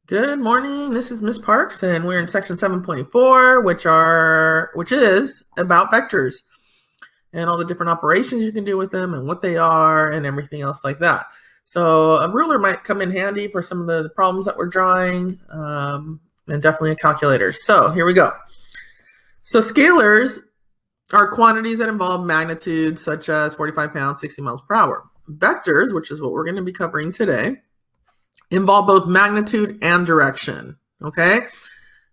Good morning. This is Miss Parks, and we're in section 7.4, which is about vectors and all the different operations you can do with them and what they are and everything else like that. So a ruler might come in handy for some of the problems that we're drawing, and definitely a calculator. So here we go. So scalars are quantities that involve magnitudes such as 45 pounds, 60 miles per hour. Vectors, which is what we're going to be covering today, involve both magnitude and direction. Okay,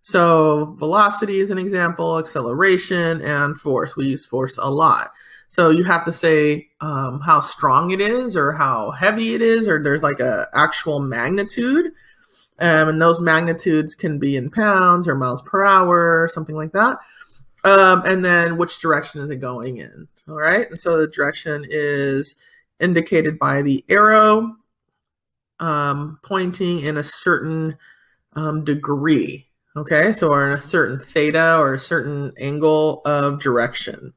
so velocity is an example, acceleration, and force. We use force a lot. So you have to say how strong it is or how heavy it is, or there's like a actual magnitude. And those magnitudes can be in pounds or miles per hour, something like that. And then which direction is it going in? All right, so the direction is indicated by the arrow pointing in a certain degree. Okay, so we're in a certain theta or a certain angle of direction.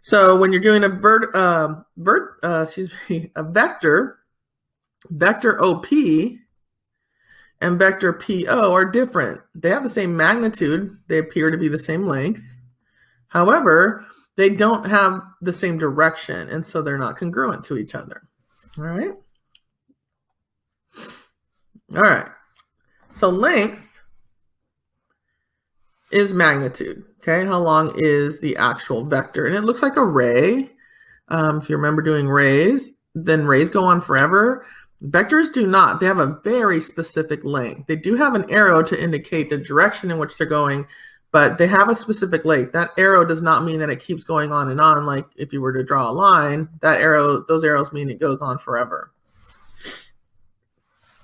So when you're doing a vector OP and vector PO are different. They have the same magnitude. They appear to be the same length. However, they don't have the same direction, and so they're not congruent to each other. All right. All right. So length is magnitude. Okay, how long is the actual vector? And it looks like a ray. If you remember doing rays, then rays go on forever. Vectors do not. They have a very specific length. They do have an arrow to indicate the direction in which they're going, but they have a specific length. That arrow does not mean that it keeps going on and on. Like if you were to draw a line, those arrows mean it goes on forever.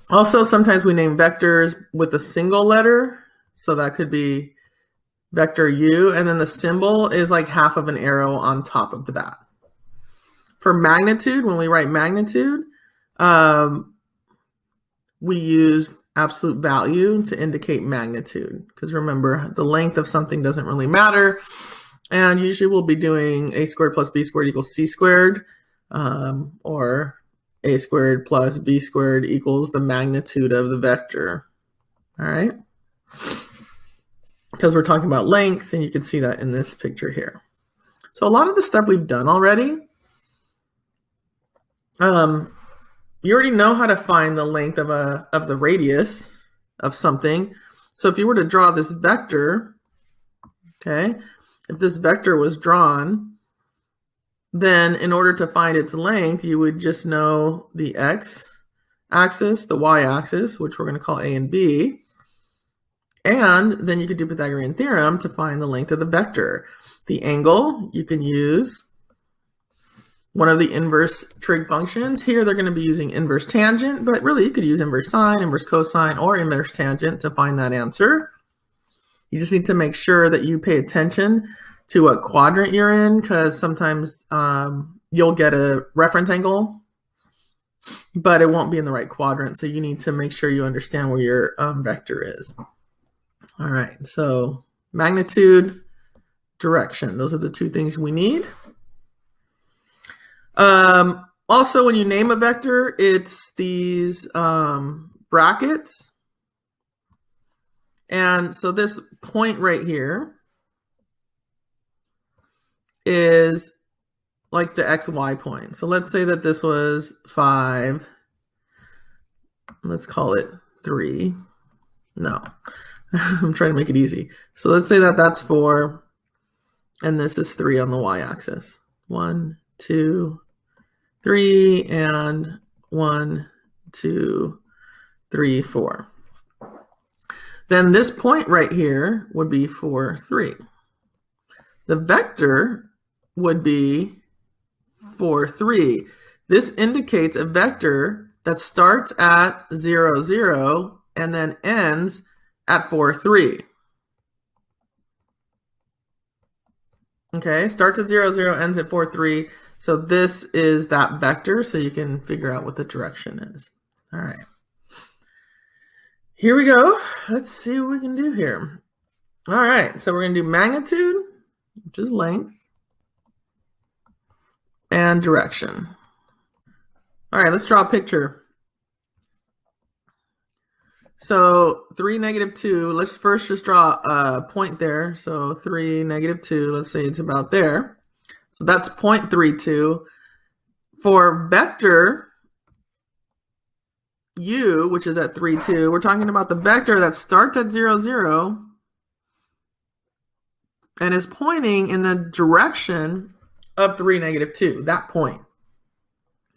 Also, sometimes we name vectors with a single letter. So that could be vector U, and then the symbol is like half of an arrow on top of that. For magnitude, when we write magnitude, we use absolute value to indicate magnitude. Because remember, the length of something doesn't really matter. And usually we'll be doing a squared plus b squared equals c squared, or a squared plus b squared equals the magnitude of the vector. All right? Because we're talking about length, and you can see that in this picture here. So a lot of the stuff we've done already, you already know how to find the length of the radius of something. So if you were to draw this vector, okay, if this vector was drawn, then in order to find its length, you would just know the x-axis, the y-axis, which we're going to call a and b, and then you could do Pythagorean theorem to find the length of the vector. The angle, you can use one of the inverse trig functions. Here they're going to be using inverse tangent, but really you could use inverse sine, inverse cosine, or inverse tangent to find that answer. You just need to make sure that you pay attention to what quadrant you're in, because sometimes you'll get a reference angle, but it won't be in the right quadrant. So you need to make sure you understand where your vector is. All right, so magnitude, direction. Those are the two things we need. Also, when you name a vector, it's these brackets. And so this point right here is like the XY point. So let's say that this was 5. Let's call it 3. No, I'm trying to make it easy. So let's say that that's 4, and this is 3 on the y-axis. 1, 2, 3, and 1, 2, 3, 4. Then this point right here would be 4, 3. The vector would be 4, 3. This indicates a vector that starts at 0, 0 and then ends at 4, 3. Okay, starts at 0, 0, ends at 4, 3. So this is that vector, so you can figure out what the direction is. All right. Here we go. Let's see what we can do here. All right, so we're going to do magnitude, which is length, and direction. All right, let's draw a picture. So 3, -2, let's first just draw a point there. So 3, -2, let's say it's about there. So that's 0.32. For vector u, which is at 3, 2, we're talking about the vector that starts at 0, 0 and is pointing in the direction of 3, -2, that point.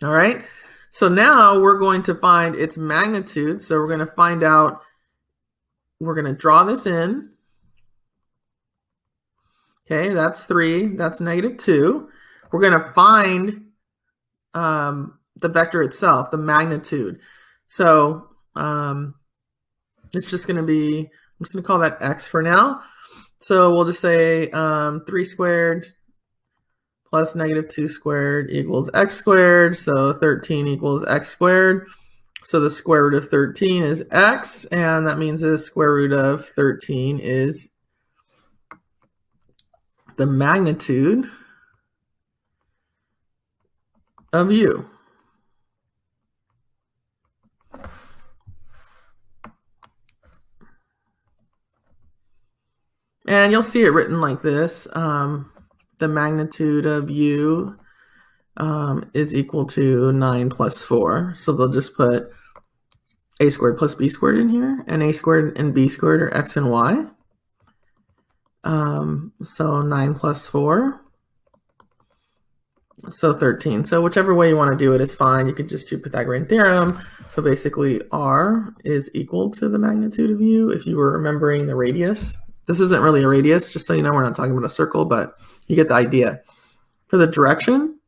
All right. So now we're going to find its magnitude. So we're going to find out, we're going to draw this in. Okay, that's 3, that's -2. We're going to find the vector itself, the magnitude. So it's just going to be, I'm just going to call that x for now. So we'll just say 3 squared plus -2 squared equals x squared. So 13 equals x squared. So the square root of 13 is x, and that means the square root of 13 is the magnitude of u. And you'll see it written like this. The magnitude of u is equal to 9 plus 4. So they'll just put a squared plus b squared in here, and a squared and b squared are x and y. So 9 plus 4. So 13. So whichever way you want to do it is fine. You could just do Pythagorean theorem. So basically r is equal to the magnitude of u if you were remembering the radius. This isn't really a radius, just so you know, we're not talking about a circle, but you get the idea. For the direction,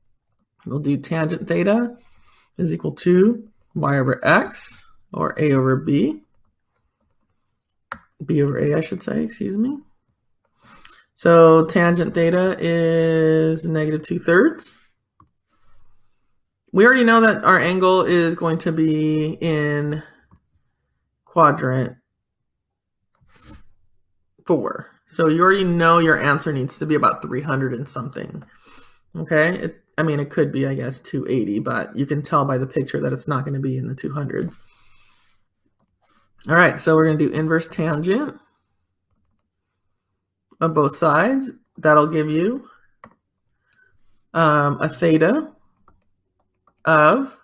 we'll do tangent theta is equal to y over x, or a over b. B over a, I should say, excuse me. So tangent theta is -2/3. We already know that our angle is going to be in quadrant 4. So you already know your answer needs to be about 300 and something. Okay? I mean, it could be, I guess, 280, but you can tell by the picture that it's not going to be in the 200s. All right, so we're going to do inverse tangent of both sides. That'll give you a theta of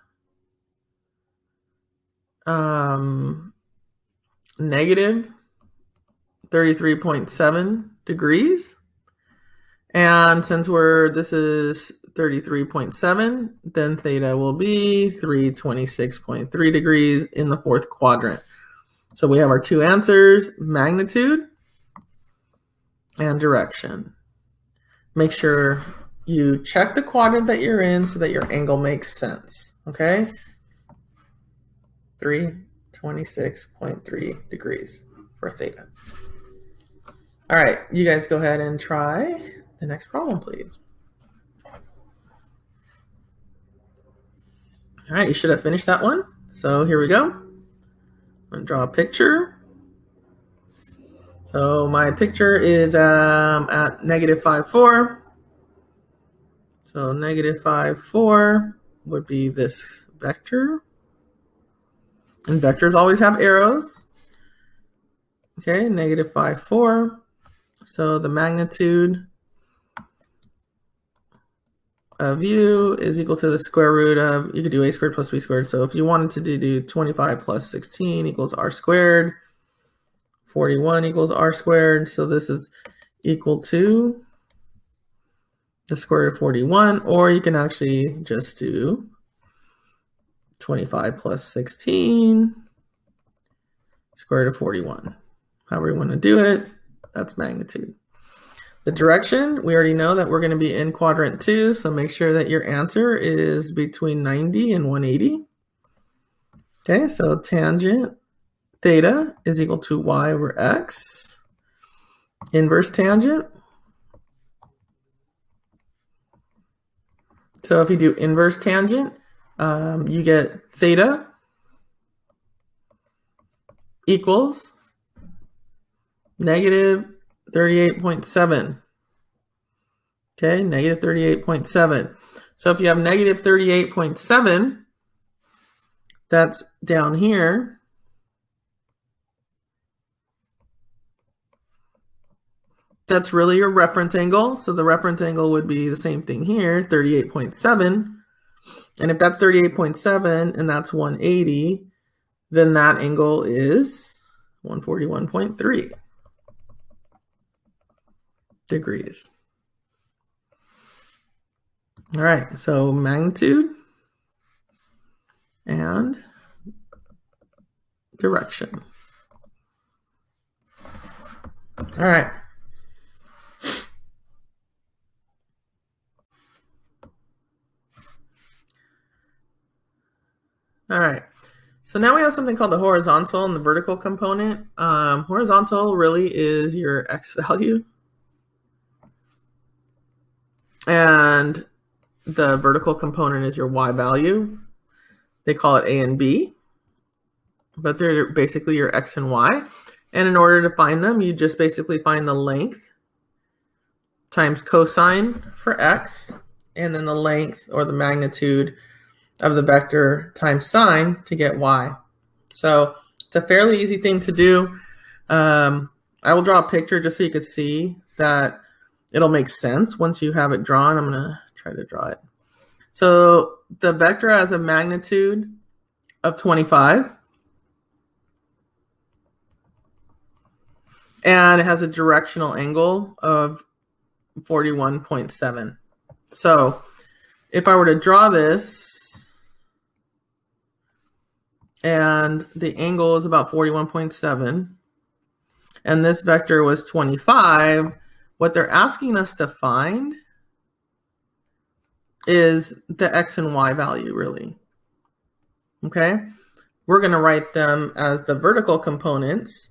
negative 33.7 degrees. And since this is 33.7, then theta will be 326.3 degrees in the fourth quadrant. So we have our two answers, magnitude and direction. Make sure you check the quadrant that you're in so that your angle makes sense, okay? 326.3 degrees for theta. All right, you guys go ahead and try the next problem, please. All right, you should have finished that one. So here we go. I'm going to draw a picture. So my picture is at -5, 4. So -5, 4 would be this vector. And vectors always have arrows. Okay, -5, 4. So the magnitude of u is equal to the square root of, you could do a squared plus b squared. So if you wanted to do 25 plus 16 equals r squared, 41 equals r squared. So this is equal to the square root of 41, or you can actually just do 25 plus 16 square root of 41. However you want to do it, that's magnitude. The direction, we already know that we're going to be in quadrant 2, so make sure that your answer is between 90 and 180. Okay, so tangent theta is equal to y over x. Inverse tangent. So if you do inverse tangent, you get theta equals -38.7. Okay, -38.7. So if you have -38.7, that's down here. That's really your reference angle. So the reference angle would be the same thing here, 38.7. And if that's 38.7 and that's 180, then that angle is 141.3 degrees. All right, so magnitude and direction. All right. All right. So now we have something called the horizontal and the vertical component. Horizontal really is your x value. And the vertical component is your y value. They call it A and B, but they're basically your x and y. And in order to find them, you just basically find the length times cosine for x, and then the length or the magnitude of the vector times sine to get y. So it's a fairly easy thing to do. I will draw a picture just so you can see that it'll make sense once you have it drawn. I'm going to try to draw it. So the vector has a magnitude of 25. And it has a directional angle of 41.7. So if I were to draw this, and the angle is about 41.7, and this vector was 25, what they're asking us to find is the x and y value, really. Okay? We're going to write them as the vertical components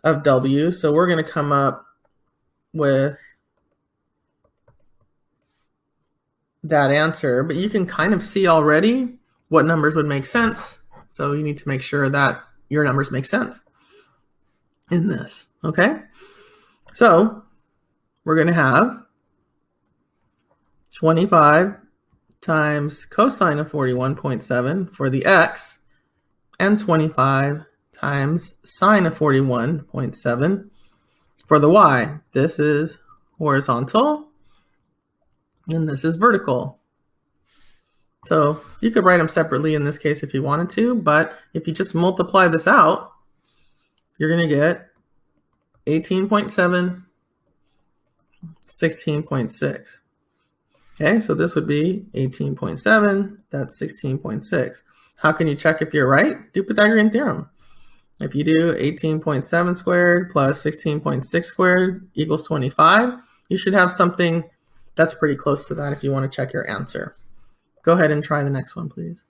of w, so we're going to come up with that answer, but you can kind of see already what numbers would make sense. So you need to make sure that your numbers make sense in this, okay? So we're going to have 25 times cosine of 41.7 for the x, and 25 times sine of 41.7 for the y. This is horizontal, and this is vertical. So you could write them separately in this case if you wanted to, but if you just multiply this out, you're going to get 18.7, 16.6. Okay, so this would be 18.7, that's 16.6. How can you check if you're right? Do Pythagorean theorem. If you do 18.7 squared plus 16.6 squared equals 25, you should have something that's pretty close to that if you want to check your answer. Go ahead and try the next one, please.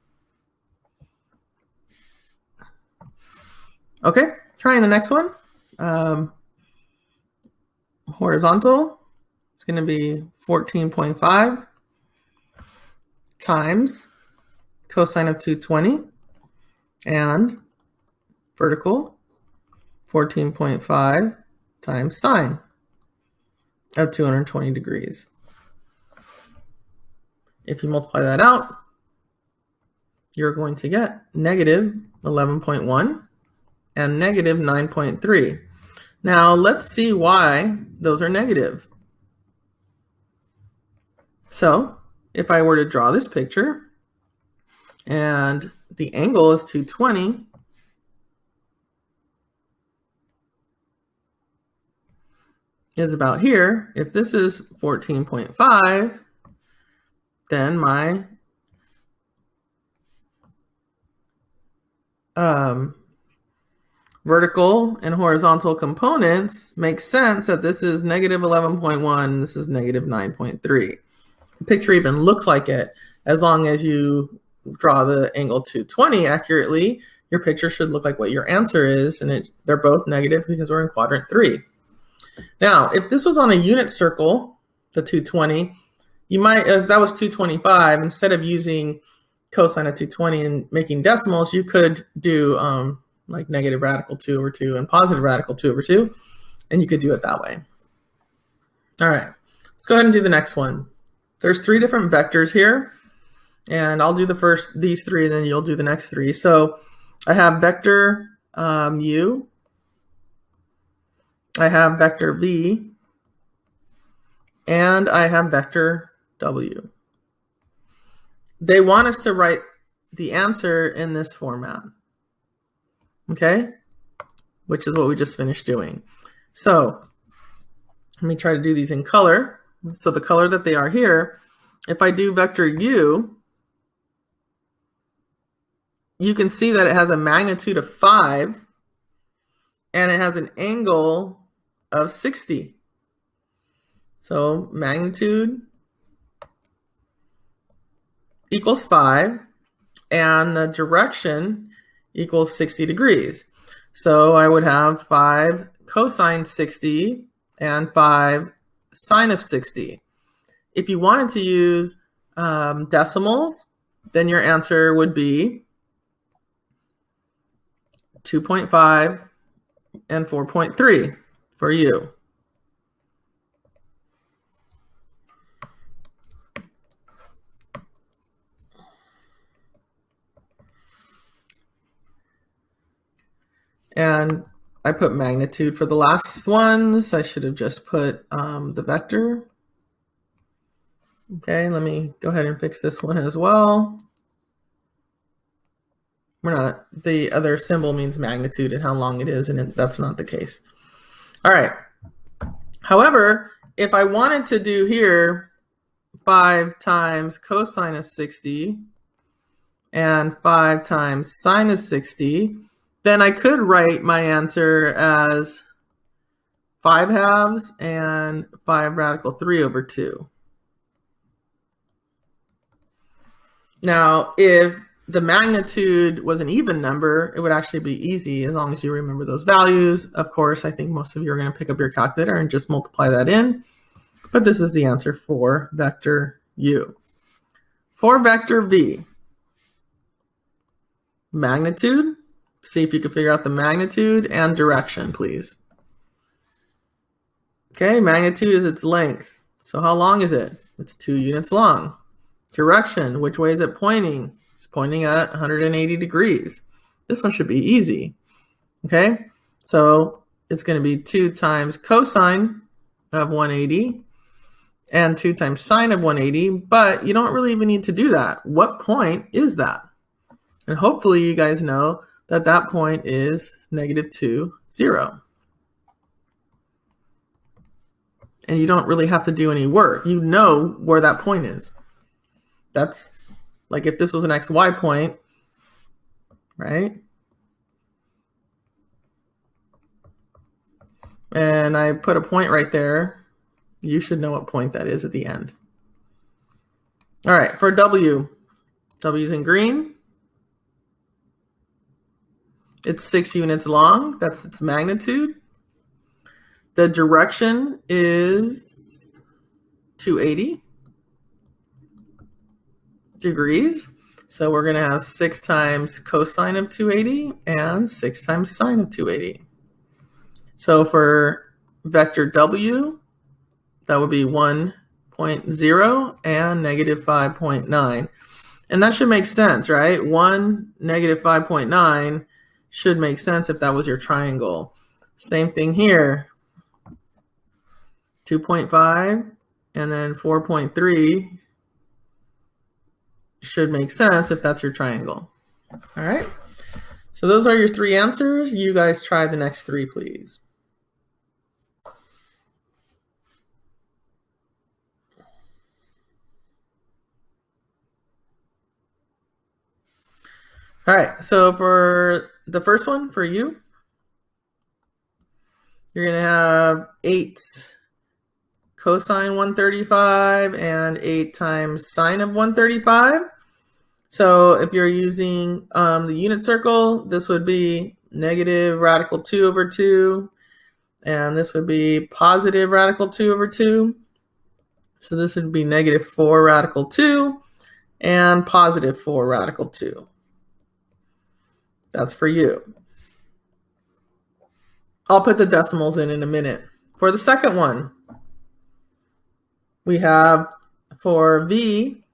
Okay, trying the next one. Horizontal, it's going to be 14.5 times cosine of 220, and vertical, 14.5 times sine of 220 degrees. If you multiply that out, you're going to get negative 11.1 and negative 9.3. Now let's see why those are negative. So if I were to draw this picture and the angle is 220, is about here. If this is 14.5, then my vertical and horizontal components make sense that this is negative 11.1, this is negative 9.3. The picture even looks like it. As long as you draw the angle 220 accurately, your picture should look like what your answer is, and they're both negative because we're in quadrant 3. Now, if this was on a unit circle, the 220, you might, if that was 225, instead of using cosine of 220 and making decimals, you could do like negative radical 2 over 2 and positive radical 2 over 2, and you could do it that way. All right, let's go ahead and do the next one. There's 3 different vectors here, and I'll do these 3, and then you'll do the next 3. So I have vector u, I have vector v, and I have vector W. They want us to write the answer in this format, okay? Which is what we just finished doing. So let me try to do these in color. So the color that they are here, if I do vector U, you can see that it has a magnitude of 5 and it has an angle of 60. So magnitude equals 5 and the direction equals 60 degrees. So I would have 5 cosine 60 and 5 sine of 60. If you wanted to use decimals, then your answer would be 2.5 and 4.3 for you. And I put magnitude for the last ones. I should have just put the vector. Okay, let me go ahead and fix this one as well. The other symbol means magnitude and how long it is, and that's not the case. All right. However, if I wanted to do here 5 times cosine of 60 and 5 times sine of 60, then I could write my answer as 5 halves and 5 radical 3 over 2. Now, if the magnitude was an even number, it would actually be easy as long as you remember those values. Of course, I think most of you are going to pick up your calculator and just multiply that in. But this is the answer for vector U. For vector V, magnitude. See if you can figure out the magnitude and direction, please. Okay, magnitude is its length. So how long is it? It's 2 units long. Direction, which way is it pointing? It's pointing at 180 degrees. This one should be easy. Okay, so it's going to be 2 times cosine of 180 and 2 times sine of 180, but you don't really even need to do that. What point is that? And hopefully you guys know that that point is -2, 0. And you don't really have to do any work. You know where that point is. That's like if this was an XY point, right? And I put a point right there. You should know what point that is at the end. All right, for W, W's in green. It's 6 units long. That's its magnitude. The direction is 280 degrees. So we're going to have 6 times cosine of 280 and 6 times sine of 280. So for vector W, that would be 1.0 and -5.9. And that should make sense, right? 1, -5.9 should make sense if that was your triangle. Same thing here. 2.5 and then 4.3 should make sense if that's your triangle. All right. So those are your 3 answers. You guys try the next 3, please. All right. So for the first one, for you, you're going to have 8 cosine 135 and 8 times sine of 135. So if you're using the unit circle, this would be negative radical 2 over 2. And this would be positive radical 2 over 2. So this would be -4 radical 2 and positive 4 radical 2. That's for you. I'll put the decimals in a minute. For the second one, we have for V,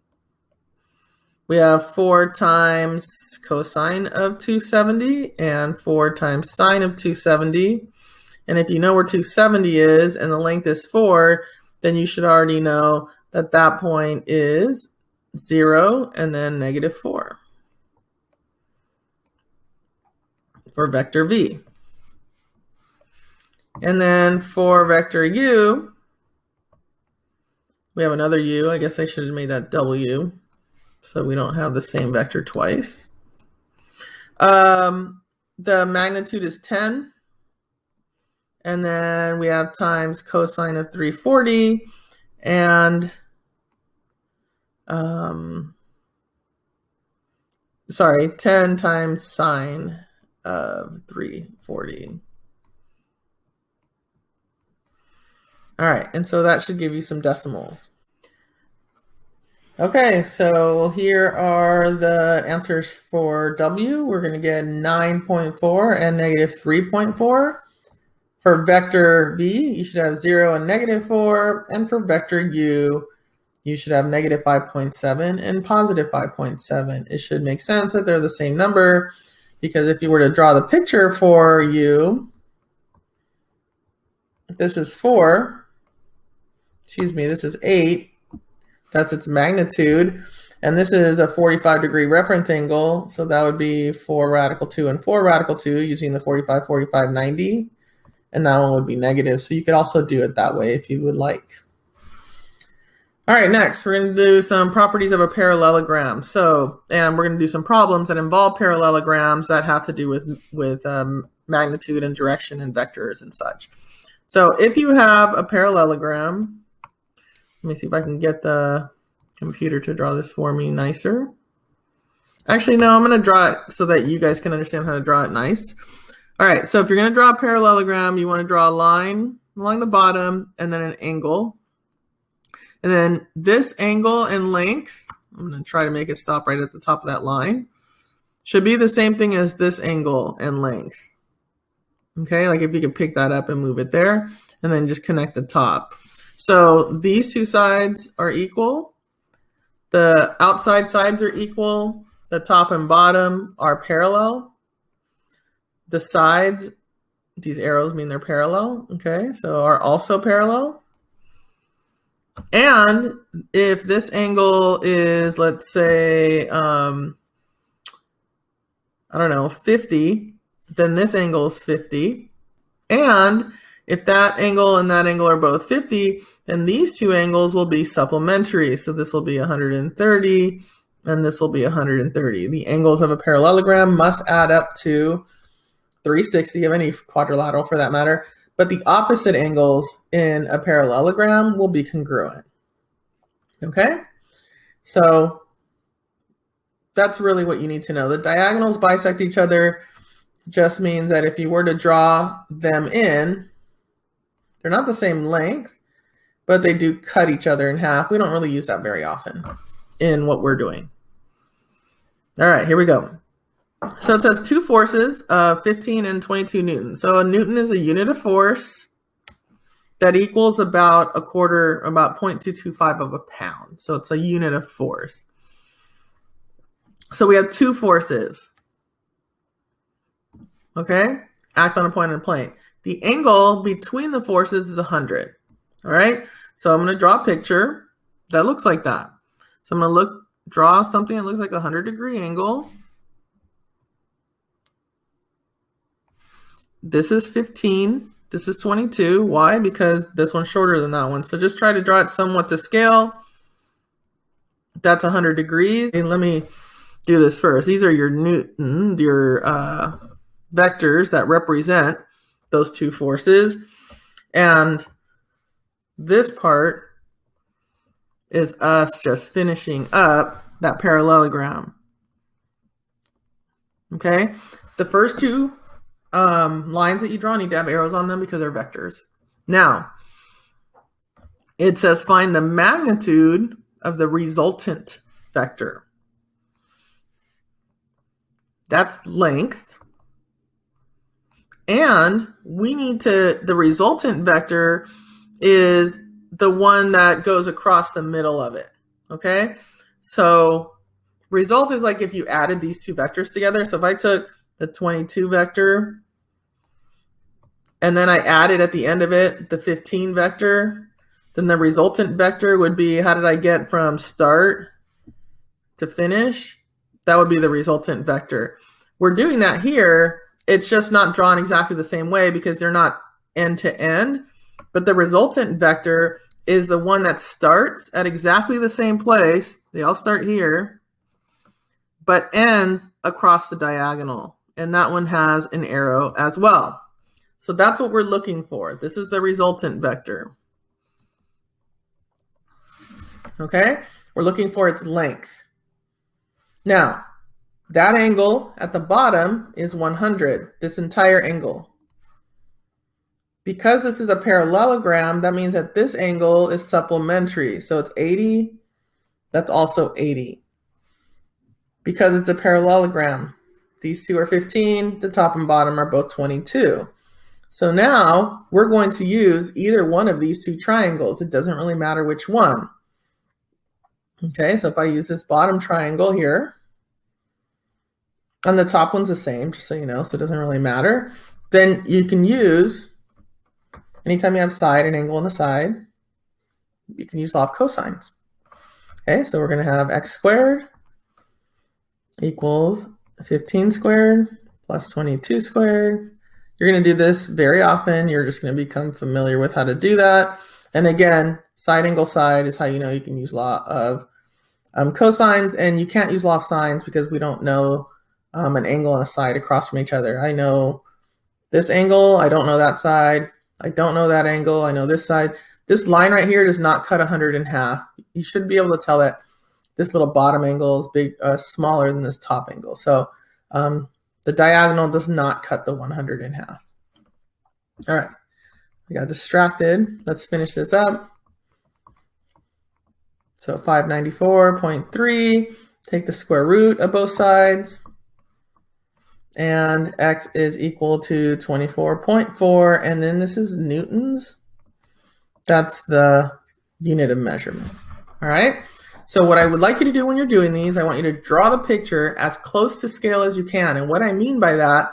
we have 4 times cosine of 270 and 4 times sine of 270. And if you know where 270 is and the length is 4, then you should already know that that point is 0 and then -4 for vector v. And then for vector u, we have another u. I guess I should have made that w so we don't have the same vector twice. The magnitude is 10. And then we have times cosine of 340 and sorry, 10 times sine of 340. All right, and so that should give you some decimals. Okay, so here are the answers for W. We're going to get 9.4 and -3.4. For vector v, you should have 0 and -4. And for vector u, you should have -5.7 and +5.7. It should make sense that they're the same number, because if you were to draw the picture for u, this is 4. Excuse me, this is 8. That's its magnitude. And this is a 45-degree reference angle. So that would be 4 radical 2 and 4 radical 2 using the 45, 45, 90. And that one would be negative. So you could also do it that way if you would like. All right, next we're going to do some properties of a parallelogram. And we're going to do some problems that involve parallelograms that have to do with magnitude and direction and vectors and such. So if you have a parallelogram, let me see if I can get the computer to draw this for me nicer. Actually, no, I'm going to draw it so that you guys can understand how to draw it nice. All right, so if you're going to draw a parallelogram, you want to draw a line along the bottom and then an angle. And then this angle and length, I'm going to try to make it stop right at the top of that line, should be the same thing as this angle and length. Okay, like if you could pick that up and move it there, and then just connect the top. So these two sides are equal. The outside sides are equal. The top and bottom are parallel. The sides, these arrows mean they're parallel, okay, so are also parallel. And if this angle is, let's say, I don't know, 50, then this angle is 50. And if that angle and that angle are both 50, then these two angles will be supplementary. So this will be 130, and this will be 130. The angles of a parallelogram must add up to 360 of any quadrilateral for that matter, but the opposite angles in a parallelogram will be congruent. Okay, so that's really what you need to know. The diagonals bisect each other just means that if you were to draw them in, they're not the same length, but they do cut each other in half. We don't really use that very often in what we're doing. All right, here we go. So it says two forces of 15 and 22 newtons. So a newton is a unit of force that equals about about 0.225 of a pound. So it's a unit of force. So we have two forces. Okay, act on a point and a plane. The angle between the forces is 100. All right, so I'm going to draw a picture that looks like that. So I'm going to draw something that looks like a 100-degree angle. This is 15. This is 22. Why? Because this one's shorter than that one. So just try to draw it somewhat to scale. That's 100 degrees. And let me do this first. These are your Newton, your vectors that represent those two forces. And this part is us just finishing up that parallelogram. Okay? The first two lines that you draw need to have arrows on them because they're vectors. Now, it says find the magnitude of the resultant vector. That's length. And we need to, the resultant vector is the one that goes across the middle of it. Okay? So result is like if you added these two vectors together. So if I took the 22 vector and then I added at the end of it the 15 vector, then the resultant vector would be, how did I get from start to finish? That would be the resultant vector. We're doing that here. It's just not drawn exactly the same way because they're not end to end. But the resultant vector is the one that starts at exactly the same place. They all start here, but ends across the diagonal. And that one has an arrow as well. So that's what we're looking for. This is the resultant vector. Okay? We're looking for its length. Now, that angle at the bottom is 100, this entire angle. Because this is a parallelogram, that means that this angle is supplementary. So it's 80, that's also 80. Because it's a parallelogram, these two are 15, the top and bottom are both 22. So now we're going to use either one of these two triangles. It doesn't really matter which one. Okay, so if I use this bottom triangle here, and the top one's the same, just so you know, so it doesn't really matter, then you can use, anytime you have side, an angle on the side, you can use law of cosines. Okay, so we're going to have x squared equals 15 squared plus 22 squared. You're going to do this very often. You're just going to become familiar with how to do that. And again, side angle side is how you know you can use law of cosines, and you can't use law of sines because we don't know an angle and a side across from each other. I know this angle, I don't know that side. I don't know that angle, I know this side. This line right here does not cut 100 in half. You should be able to tell that this little bottom angle is big, smaller than this top angle. So the diagonal does not cut the 100 in half. All right, I got distracted. Let's finish this up. So 594.3, take the square root of both sides. And x is equal to 24.4, and then this is newtons. That's the unit of measurement. All right. So what I would like you to do when you're doing these, I want you to draw the picture as close to scale as you can. And what I mean by that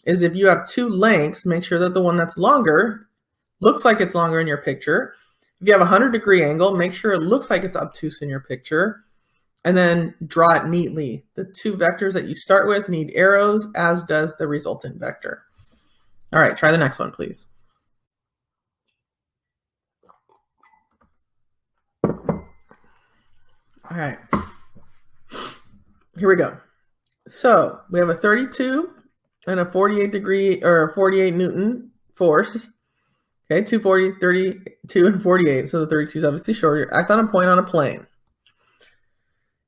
is if you have two lengths, make sure that the one that's longer looks like it's longer in your picture. If you have a 100-degree angle, make sure it looks like it's obtuse in your picture. And then draw it neatly. The two vectors that you start with need arrows, as does the resultant vector. All right, try the next one, please. All right, here we go. So we have a 32 and a 48 Newton force. Okay, 240, 32, and 48. So the 32 is obviously shorter. Act on a point on a plane.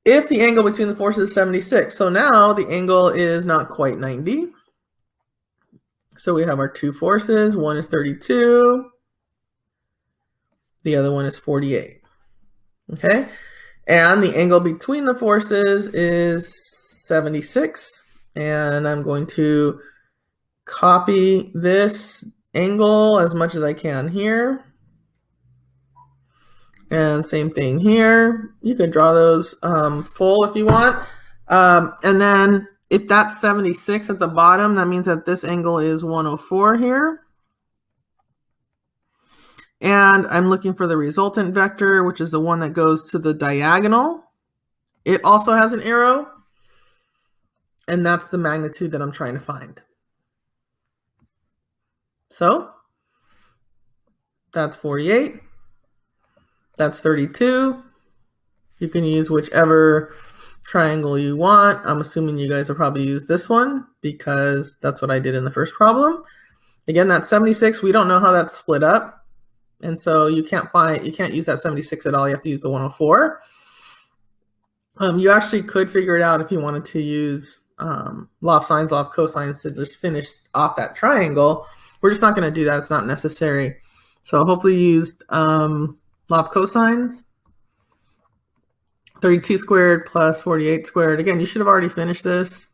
If the angle between the forces is 76, so now the angle is not quite 90. So we have our two forces. One is 32. The other one is 48. Okay? And the angle between the forces is 76. And I'm going to copy this angle as much as I can here. And same thing here. You could draw those full if you want. And then if that's 76 at the bottom, that means that this angle is 104 here. And I'm looking for the resultant vector, which is the one that goes to the diagonal. It also has an arrow. And that's the magnitude that I'm trying to find. So that's 48. That's 32. You can use whichever triangle you want. I'm assuming you guys will probably use this one because that's what I did in the first problem. Again, that's 76. We don't know how that's split up. And so you can't use that 76 at all. You have to use the 104. You actually could figure it out if you wanted to use law of sines, law of cosines to just finish off that triangle. We're just not going to do that. It's not necessary. So hopefully you used law of cosines, 32 squared plus 48 squared. Again, you should have already finished this.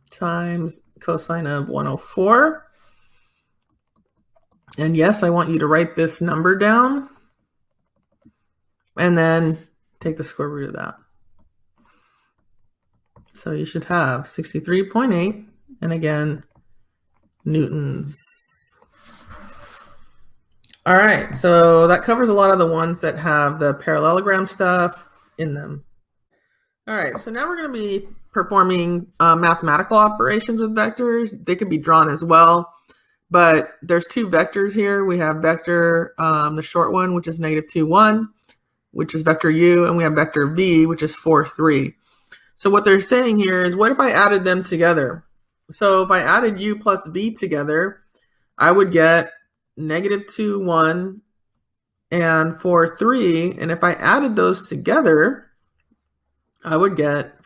Times cosine of 104. And yes, I want you to write this number down. And then take the square root of that. So you should have 63.8. And again, newtons. All right, so that covers a lot of the ones that have the parallelogram stuff in them. All right, so now we're going to be performing mathematical operations with vectors. They could be drawn as well, but there's two vectors here. We have vector, the short one, which is -2, 1, which is vector u, and we have vector v, which is 4, 3. So what they're saying here is, what if I added them together? So if I added u plus v together, I would get -2, 1, and 4, 3. And if I added those together, I would get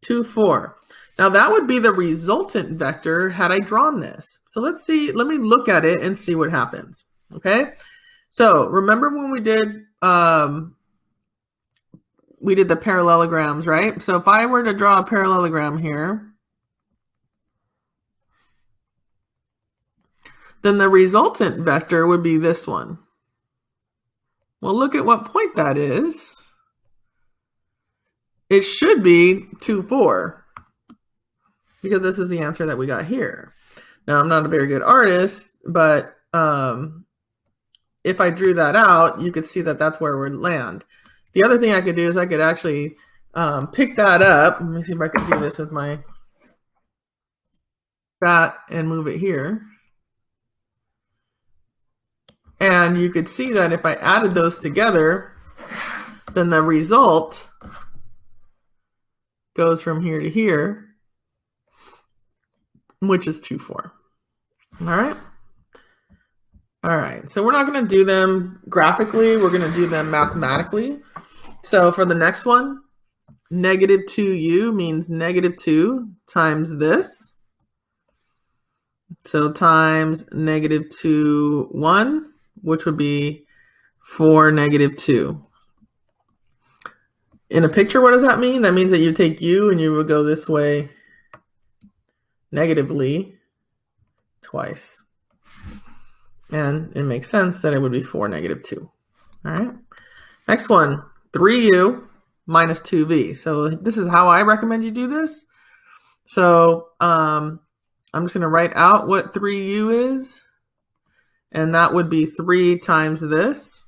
2, 4. Now that would be the resultant vector had I drawn this. So let's see, let me look at it and see what happens. Okay. So remember when we did the parallelograms, right? So if I were to draw a parallelogram here, then the resultant vector would be this one. Well, look at what point that is. It should be 2, 4, because this is the answer that we got here. Now, I'm not a very good artist, but if I drew that out, you could see that that's where it would land. The other thing I could do is I could actually pick that up. Let me see if I can do this with my bat and move it here. And you could see that if I added those together, then the result goes from here to here, which is 2, 4. All right. All right. So we're not going to do them graphically. We're going to do them mathematically. So for the next one, -2u means -2 times this. So times -2, 1, which would be 4, -2. In a picture, what does that mean? That means that you take u and you would go this way negatively twice. And it makes sense that it would be 4, -2. All right. Next one, 3u minus 2v. So this is how I recommend you do this. So I'm just going to write out what 3u is. And that would be 3 times this.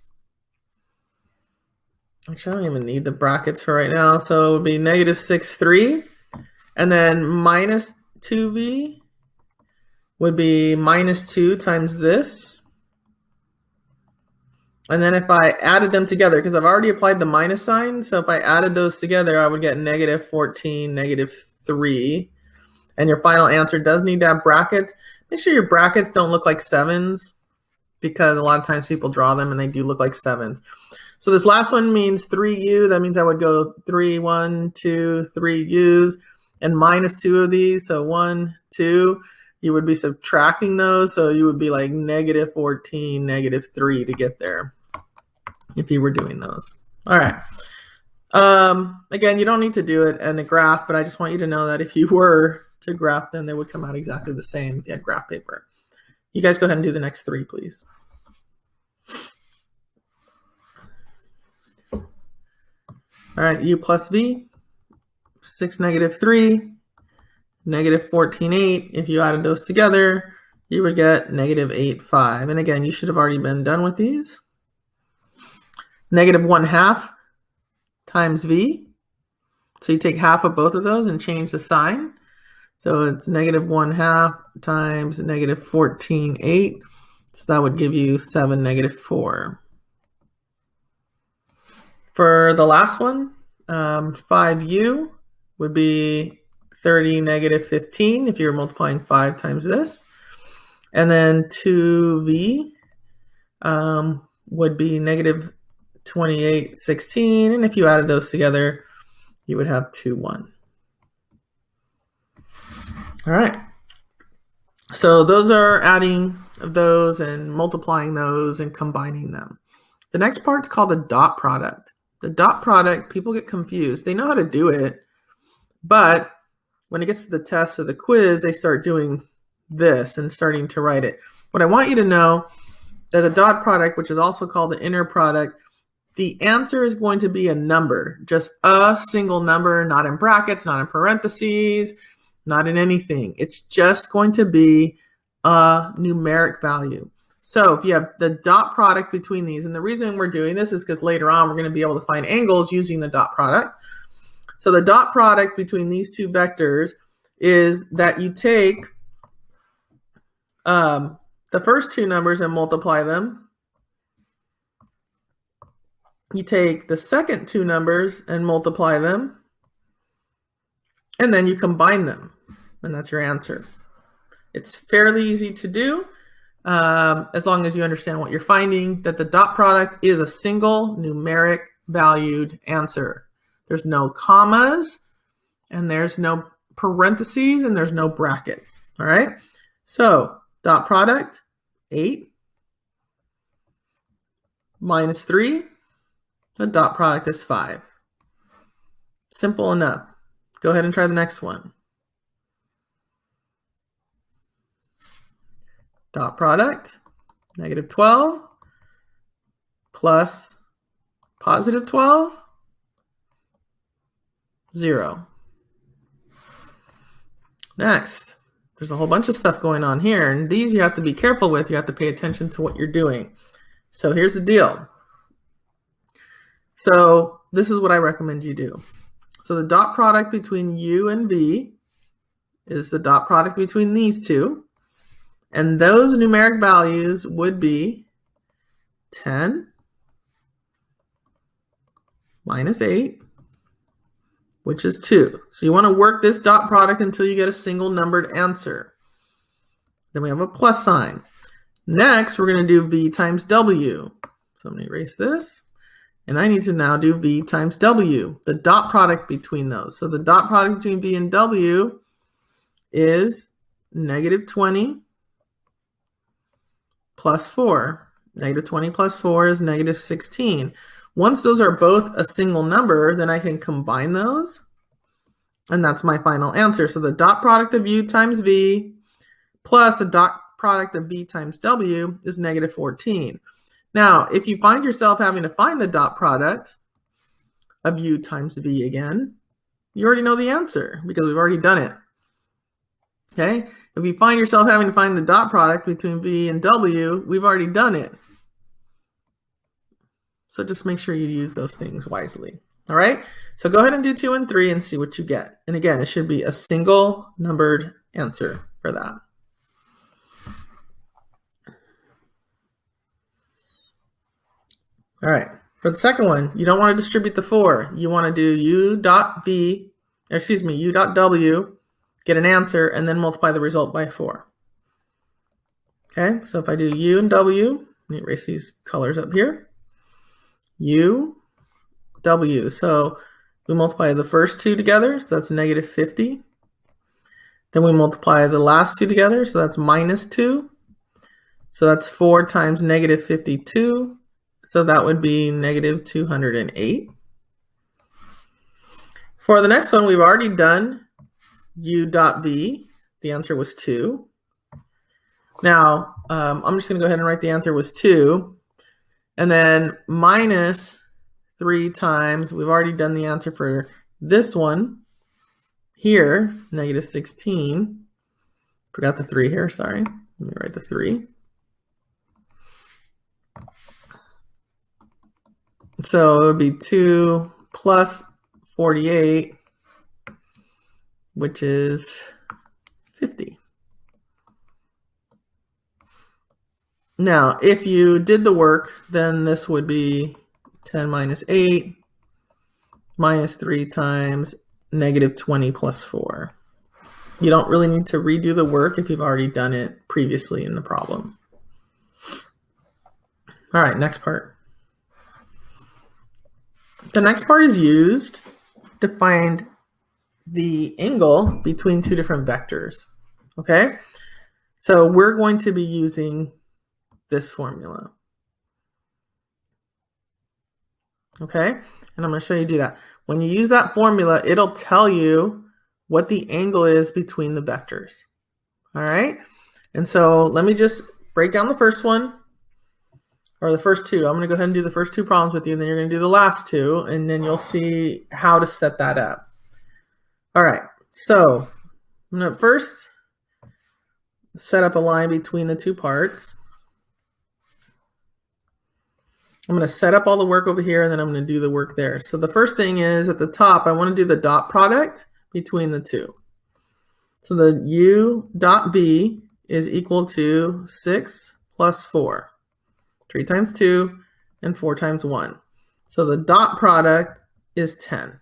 Actually, I don't even need the brackets for right now. So it would be -6, 3. And then minus 2v would be -2 times this. And then if I added them together, because I've already applied the minus sign, so if I added those together, I would get -14, -3. And your final answer does need to have brackets. Make sure your brackets don't look like 7s, because a lot of times people draw them and they do look like 7s. So this last one means 3u. That means I would go 3, 1, 2, 3 u's, and -2 of these. So 1, 2. You would be subtracting those. So you would be like -14, -3 to get there if you were doing those. All right. Again, you don't need to do it in a graph, but I just want you to know that if you were to graph them, they would come out exactly the same if you had graph paper. You guys go ahead and do the next 3, please. All right, u plus v, 6, -3, -14, 8. If you added those together, you would get -8, 5. And again, you should have already been done with these. -1/2 times v. So you take half of both of those and change the sign. So it's -1/2 times -14, 8. So that would give you 7, -4. For the last one, 5u would be 30, -15 if you're multiplying 5 times this. And then 2v would be -28, 16. And if you added those together, you would have 2, 1. All right. So those are adding those and multiplying those and combining them. The next part's called the dot product. The dot product, people get confused. They know how to do it, but when it gets to the test or the quiz, they start doing this and starting to write it. What I want you to know, that a dot product, which is also called the inner product, the answer is going to be a number, just a single number, not in brackets, not in parentheses, not in anything. It's just going to be a numeric value. So if you have the dot product between these, and the reason we're doing this is because later on we're going to be able to find angles using the dot product. So the dot product between these two vectors is that you take the first two numbers and multiply them. You take the second two numbers and multiply them. And then you combine them. And that's your answer. It's fairly easy to do as long as you understand what you're finding, that the dot product is a single numeric valued answer. There's no commas, and there's no parentheses, and there's no brackets. All right? So dot product, 8 minus 3. The dot product is 5. Simple enough. Go ahead and try the next one. Dot product, negative 12 plus positive 12, 0. Next, there's a whole bunch of stuff going on here, and these you have to be careful with. You have to pay attention to what you're doing. So here's the deal. So this is what I recommend you do. So the dot product between u and v is the dot product between these two. And those numeric values would be 10 minus 8, which is 2. So you want to work this dot product until you get a single numbered answer. Then we have a plus sign. Next, we're going to do v times w. So I'm going to erase this. And I need to now do v times w, the dot product between those. So the dot product between v and w is negative 20 plus 4. Negative 20 plus 4 is negative 16. Once those are both a single number, then I can combine those. And that's my final answer. So the dot product of u times v plus the dot product of v times w is negative 14. Now, if you find yourself having to find the dot product of u times v again, you already know the answer because we've already done it. Okay? If you find yourself having to find the dot product between v and w, we've already done it. So just make sure you use those things wisely. All right? So go ahead and do 2 and 3 and see what you get. And again, it should be a single numbered answer for that. All right. For the second one, you don't want to distribute the 4. You want to do u dot w, get an answer, and then multiply the result by 4. Okay, so if I do u and w, let me erase these colors up here. U, w. So we multiply the first two together, so that's negative 50. Then we multiply the last two together, so that's minus 2. So that's 4 times negative 52. So that would be negative 208. For the next one, we've already done u dot v. The answer was 2. Now, I'm just going to go ahead and write the answer was 2. And then minus 3 times, we've already done the answer for this one here, negative 16. Forgot the 3 here, sorry. Let me write the 3. So it would be 2 plus 48, which is 50. Now, if you did the work, then this would be 10 minus 8 minus 3 times negative 20 plus 4. You don't really need to redo the work if you've already done it previously in the problem. All right, next part. The next part is used to find the angle between two different vectors. Okay, so we're going to be using this formula. Okay, and I'm going to show you do that. When you use that formula, it'll tell you what the angle is between the vectors. All right, and so let me just break down the first one. Or the first two. I'm going to go ahead and do the first two problems with you, and then you're going to do the last two, and then you'll see how to set that up. All right, so I'm going to first set up a line between the two parts. I'm going to set up all the work over here, and then I'm going to do the work there. So the first thing is at the top, I want to do the dot product between the two. So the u dot b is equal to 6 plus 4. 3 times 2 and 4 times 1. So the dot product is 10.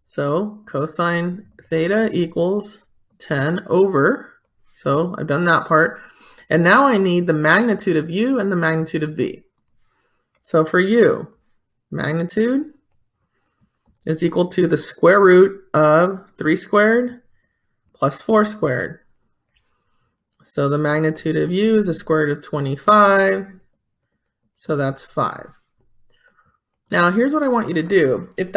So cosine theta equals 10 over, so I've done that part. And now I need the magnitude of u and the magnitude of v. So for u, magnitude is equal to the square root of 3 squared plus 4 squared. So the magnitude of u is the square root of 25. So that's 5. Now here's what I want you to do. If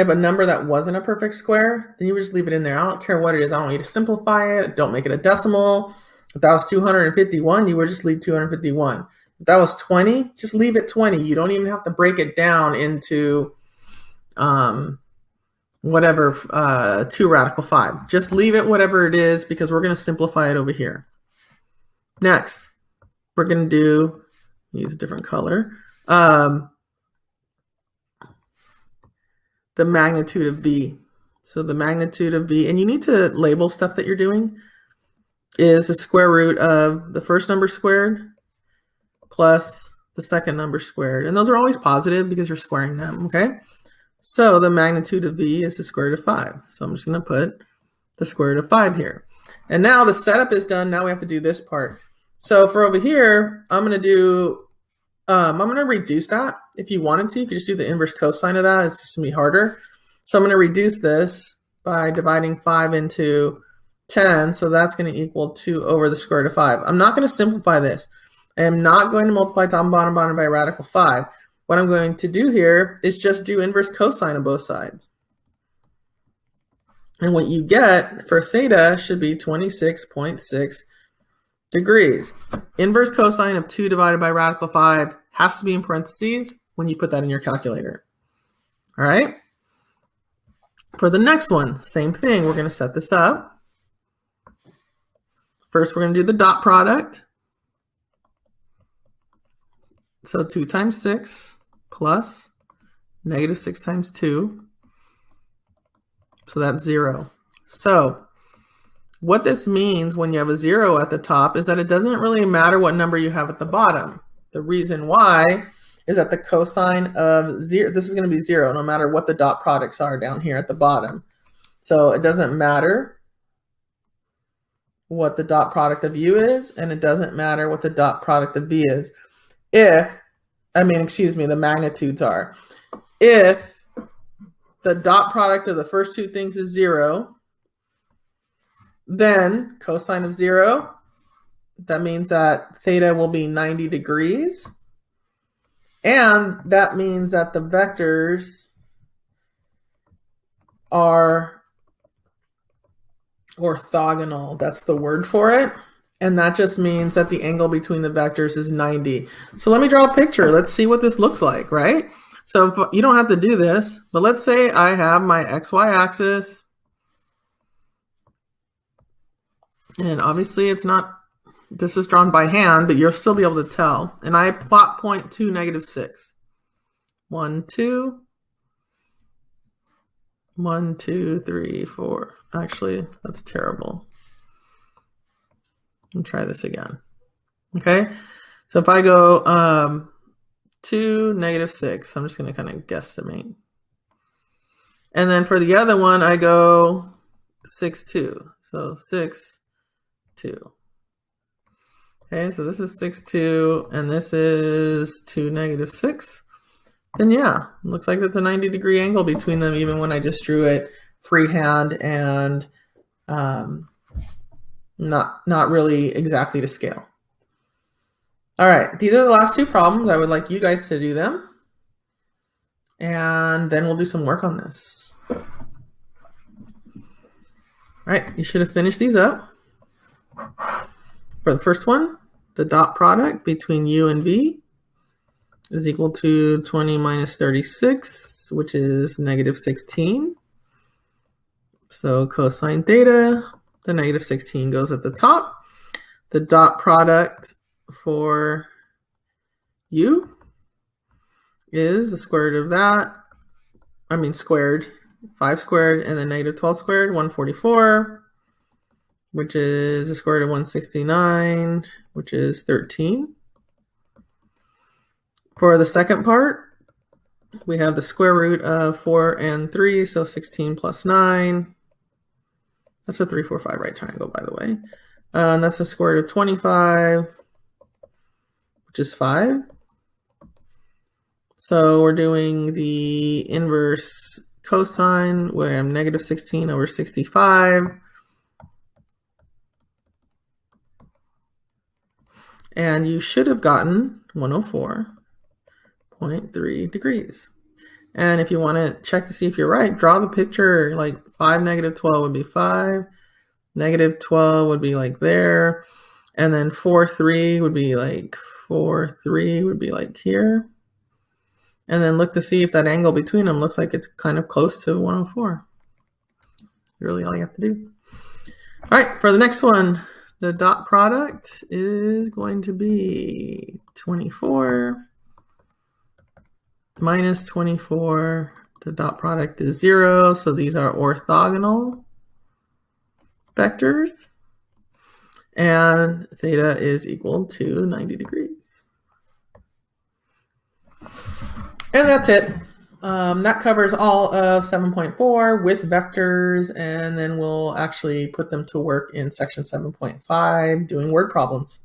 a number that wasn't a perfect square, then you would just leave it in there. I don't care what it is. I don't want you to simplify it. Don't make it a decimal. If that was 251, you would just leave 251. If that was 20, just leave it 20. You don't even have to break it down into whatever 2 radical 5. Just leave it whatever it is, because we're going to simplify it over here. Next, we're going to use a different color. The magnitude of v. So the magnitude of v, and you need to label stuff that you're doing, is the square root of the first number squared plus the second number squared. And those are always positive because you're squaring them, okay? So the magnitude of v is the square root of 5. So I'm just going to put the square root of 5 here. And now the setup is done. Now we have to do this part. So for over here, I'm going to reduce that. If you wanted to, you could just do the inverse cosine of that. It's just going to be harder. So I'm going to reduce this by dividing 5 into 10. So that's going to equal 2 over the square root of 5. I'm not going to simplify this. I am not going to multiply top and bottom by a radical 5. What I'm going to do here is just do inverse cosine on both sides. And what you get for theta should be 26.6 degrees. Inverse cosine of 2 divided by radical 5 has to be in parentheses when you put that in your calculator. All right? For the next one, same thing. We're going to set this up. First, we're going to do the dot product. So 2 times 6 plus negative 6 times 2. So that's 0. So what this means when you have a 0 at the top is that it doesn't really matter what number you have at the bottom. The reason why is that the cosine of 0, this is going to be 0 no matter what the dot products are down here at the bottom. So it doesn't matter what the dot product of u is, and it doesn't matter what the dot product of v is. The magnitudes are. If the dot product of the first two things is 0, then cosine of 0, that means that theta will be 90 degrees. And that means that the vectors are orthogonal. That's the word for it. And that just means that the angle between the vectors is 90. So let me draw a picture. Let's see what this looks like, right? So if, you don't have to do this, but let's say I have my XY axis. And obviously it's not, this is drawn by hand, but you'll still be able to tell. And I plot point 2, negative 6. 1, 2. 1, 2, 3, 4. Actually, that's terrible. Let me try this again. Okay, so if I go 2, negative 6, I'm just going to kind of guesstimate. And then for the other one, I go 6, 2. So 6, 2. Okay, so this is 6, 2, and this is 2, negative 6. Then yeah, it looks like it's a 90-degree angle between them, even when I just drew it freehand and not really exactly to scale. All right, these are the last two problems. I would like you guys to do them. And then we'll do some work on this. All right, you should have finished these up. For the first one, the dot product between u and v is equal to 20 minus 36, which is negative 16. So cosine theta, the negative 16 goes at the top. The dot product for u is the square root of that. I mean squared, 5 squared, and then negative 12 squared, 144, which is the square root of 169, which is 13. For the second part, we have the square root of 4 and 3, so 16 plus 9. That's a 3, 4, 5 right triangle, by the way. And that's the square root of 25, which is 5. So we're doing the inverse cosine, where I'm negative 16 over 65. And you should have gotten 104.3 degrees. And if you want to check to see if you're right, draw the picture. Like 5, negative 12 would be 5. Negative 12 would be like there. And then 4, 3 would be like 4, 3 would be like here. And then look to see if that angle between them looks like it's kind of close to 104. Really all you have to do. All right, for the next one, the dot product is going to be 24 minus 24. The dot product is 0, so these are orthogonal vectors. And theta is equal to 90 degrees. And that's it. That covers all of 7.4 with vectors, and then we'll actually put them to work in section 7.5 doing word problems.